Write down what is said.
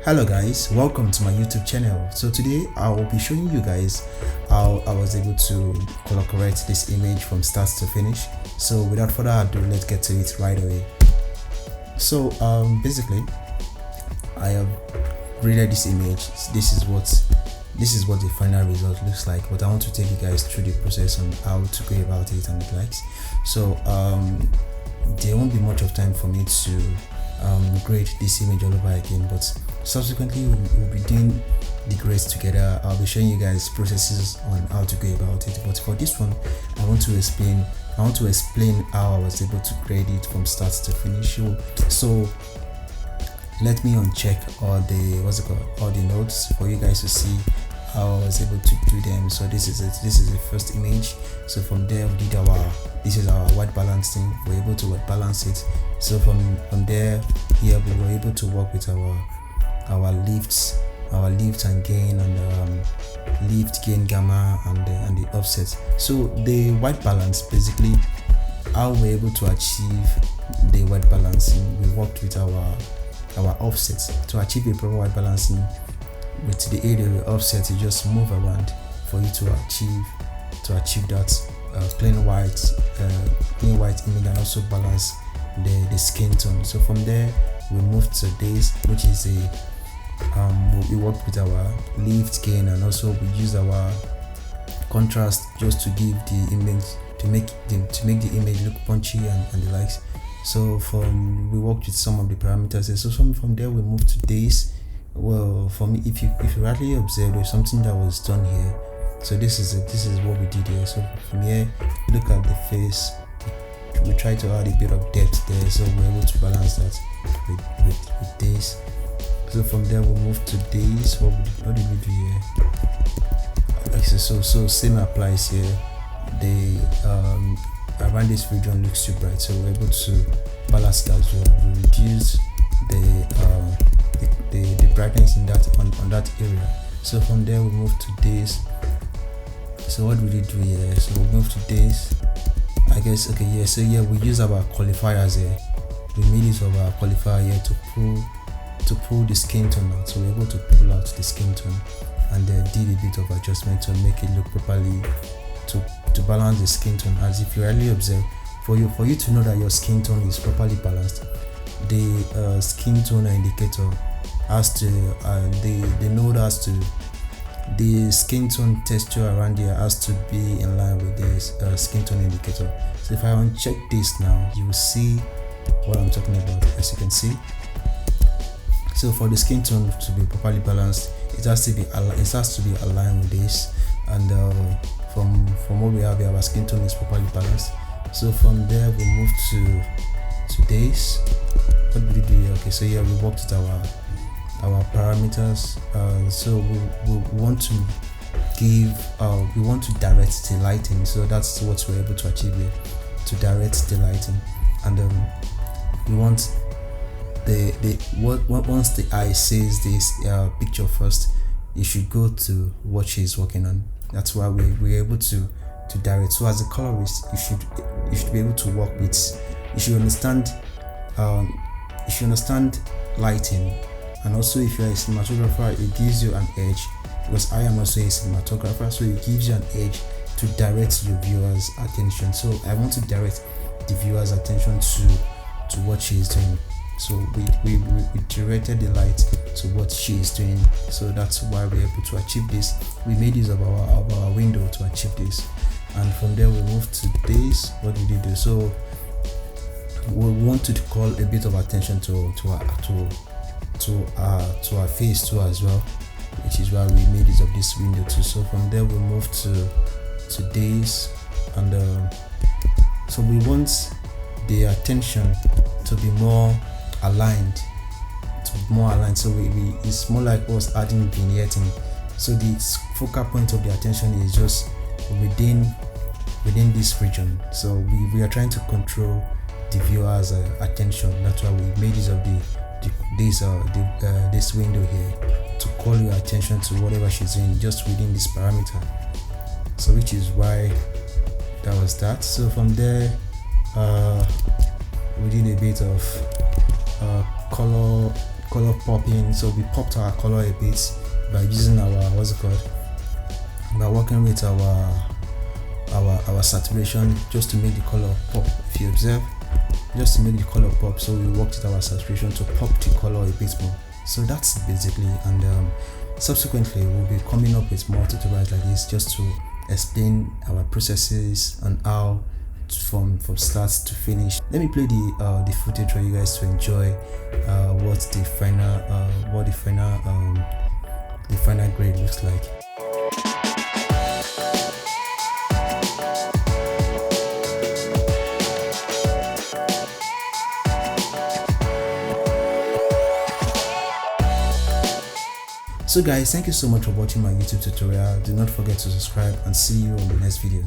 Hello guys, welcome to my YouTube channel. So today I will be showing you guys how I was able to color correct this image from start to finish. So without further ado, let's get to it right away. So basically I have graded this image. This is what the final result looks like, but I want to take you guys through the process on how to go about it and the likes. So there won't be much of time for me to grade this image all over again, but subsequently we'll be doing the grades together. I'll be showing you guys processes on how to go about it, but for this one I want to explain how I was able to grade it from start to finish. So let me uncheck all the notes for you guys to see how I was able to do them. So this is the first image. So from there we did this is our white balancing. We're able to white balance it. So from there here we were able to work with our lift and gain, and lift, gain, gamma, and the offset. So the white balance, basically how we're able to achieve the white balancing, we worked with our offsets to achieve a proper white balancing. With the aid of the offset, you just move around for you to achieve that plain white image, and also balance the skin tone. So from there we moved to this, which is we worked with our lift, gain, and also we used our contrast just to give the image, to make the image look punchy and the likes. So we worked with some of the parameters. So from there we moved to this. Well, for me, if you rightly observe, there's something that was done here. So this is what we did here. So from here, look at the face. We try to add a bit of depth there, so we're able to balance that with this. So from there we move to this. What did we do here? So same applies here. The around this region looks too bright, so we're able to balance that as well. We reduce the brightness in that on that area. So from there we move to this. So what did we do here? So we move to this, I guess. Okay, yeah. So yeah, we use our qualifiers here. We made use of our qualifier here to pull the skin tone out. So we're able to pull out the skin tone, and then did a bit of adjustment to make it look properly, to balance the skin tone. As if you really observe, for you to know that your skin tone is properly balanced, the skin tone indicator has to the skin tone texture around here has to be in line with this skin tone indicator. So if I uncheck this now, you will see what I'm talking about, as you can see. So for the skin tone to be properly balanced, it has to be aligned with this, and from what we have here, our skin tone is properly balanced. So from there we move to this. What did we do here? Okay, so here we worked with our parameters. So we want to direct the lighting. So that's what we're able to achieve here, to direct the lighting. And we want once the eye sees this picture first, you should go to what she's working on. That's why we're able to direct. So as a colorist, you should be able to work with, you should understand lighting. And also, if you're a cinematographer, it gives you an edge, because I am also a cinematographer, so it gives you an edge to direct your viewers' attention. So I want to direct the viewers' attention to what she is doing. So we directed the light to what she is doing. So that's why we're able to achieve this. We made use of our window to achieve this. And from there we moved to this. What did we do? So we wanted to call a bit of attention to our face too as well, which is why we made use of this window too. So from there we moved to this, and so we want the attention to be more aligned. So it's more like us adding vignetting. So the focal point of the attention is just within this region. So we are trying to control the viewer's attention. That's why we made use of this window here, to call your attention to whatever she's doing just within this parameter. So which is why that was that. So from there we did a bit of color popping. So we popped our color a bit by using our, what's it called, by working with our saturation, just to make the color pop. If you observe, just to make the color pop, so we worked with our saturation to pop the color a bit more. So that's basically, and subsequently we'll be coming up with more tutorials like this, just to explain our processes and how from start to finish. Let me play the footage for you guys to enjoy what the final grade looks like. So guys, thank you so much for watching my YouTube tutorial. Do not forget to subscribe, and see you on the next video.